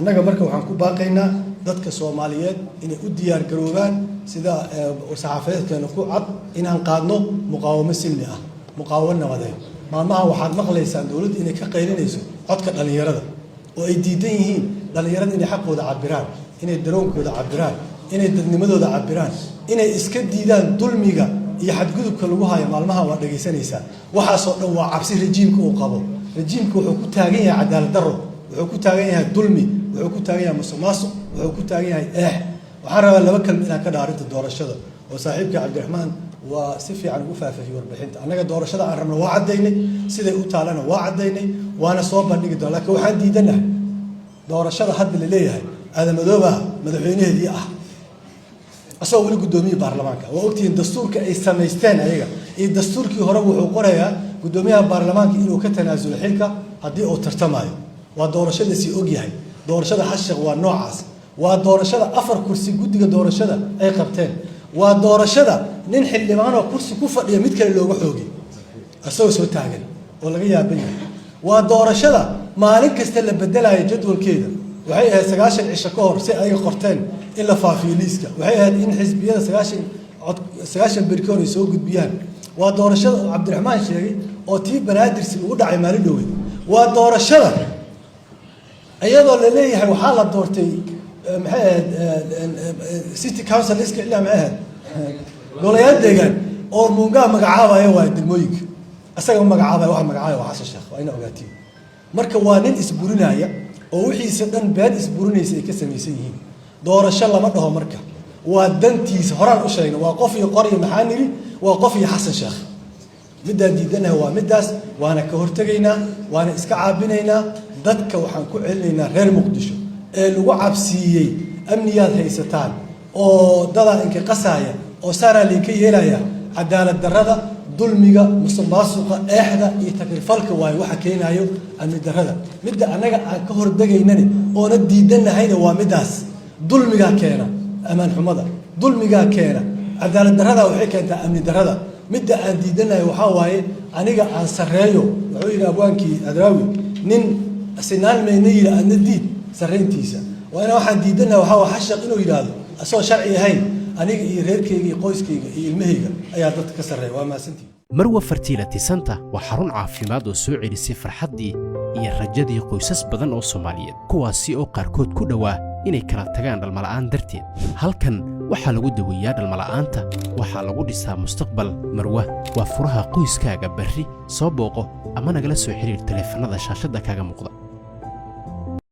annaga marka waxaan ku baaqaynaa dadka Soomaaliyeed inay u diyaar garoobaan sida saxaafadkeena ku cad inaan qaadno muqaawamo silmi ah muqaawamo nabadeed maalmaha waxaad maqlaysaan dawladda inay ka qaylinayso codka dhalinyarada oo ay diidan yihiin dhalinyarada inay xaqooda cabiraan inay daroonkooda cabiraan inay dadnimadooda cabiraan inay iska diidaan dulmiga iyo xadgudubka lagu hayo maalmaha waa dhageysanaysaa waxaas oo dhan waa cabsi rejiimka uu qabo rejiimku wuxuu ku taagan yahay cadaalad darro wuxuu ku taagan yahay dulmi wuxuu ku taagan yahay musuqmaasuq wuxuu ku taagan yahay waxaan rabaa laba kalma inaan ka dhaarinta doorashada oo saaxiibka Cabdiraxmaan waa si fiican ugu faahfaahiyay warbixinta annaga doorashada aan rabno waa cadeynay siday u taalana waa cadeynay waana soo bandhigi doonaa laakiin waxaan diidanahay doorashada hadda la leeyahay aadamadooba madaxweynaheedii ah asoo wali gudoomiye baarlamaanka waa ogtiin dastuurka ay sameysteen ayaga iyo dastuurkii hore wuxuu qorayaa gudoomiyaha baarlamaanka inuu ka tanaasulo xilka haddii uu tartamayo waa doorashada si og yahay doorashada xashaq waa noocaas waa doorashada 4 kursi guddiga doorashada ay qabteen waa doorashada nin xildhibaan oo kursi ku fadhiya mid kale looga xoogay asoo soo taagan oo laga yaabay waa doorashada maalin kasta la bedelayo jadwalkeeda waxay ahayd 9 cisho ka hor si ay qorteen in la faafiyo liiska waxay ahayd in xisbiyada 9 bir ka hor ay soo gudbiyaan waa doorashada Cabdiraxmaan sheegay oo tii banaadirsi ugu dhacay maalin dhoweyd waa doorashada ayadoo la leeyahay waxaa la doortay city council iska ilaa maxay golayaal deegaan oo muunga magacaabaya waa degmooyinka asaga magacaabaya waxa magacaabaya waa xasan sheekh waa ina ogaatiin marka waa nin isburinaya oo wixiisa dhan baad isburinaysa ay ka sameeysan yihiin doorasho lama dhaho marka waa dantiisa horaan u sheegna waa qof iyo qoriyo maxaa niri waa qof iyo xasan sheekh midaan diidanahay waa midaas waana ka hortagaynaa waana iska caabinaynaa dadka waxaan ku celinaynaa reer Muqdisho ee lagu cabsiiyay amniyaad haysataan oo dada inka qasaya oo saara linka yeelaya cadaalad darrada dulmiga musuqmaasuqa eexda iyo takrifalka waay waxa keenayo amni darrada midda anaga aan ka hordegaynana oo na diidanahayna waa midaas dulmiga keena amaan xumada dulmiga keena cadaalad darrada waxay keentaa amni darrada midda aan diidanahay waxa waaye aniga aan sareeyo wuxuu yiri abwaankii adraawi nin sinaan meeyna aan diid sareentiisa waana waxaan diidanahay waxa waa xashaq inuu yiraahdo asoo sharci ahayn aniga iyo reerkayga iyo qoyskayga iyo ilmahayga ayaa dadka ka sareeya waa maasantii Marwa Fertility Center waa xarun caafimaad oo soo celisay farxadii iyo rajadii qoysas badan oo Soomaaliyeed kuwaasi oo qaarkood ku dhawaa inay kala tagaan dhalmo la'aan darteed halkan waxaa lagu daweeyaa dhalmo la'aanta waxaa lagu dhisaa mustaqbal Marwa waa furaha qoyskaaga berri soo booqo ama nagala soo xiriir taleefanada shaashada kaaga muuqda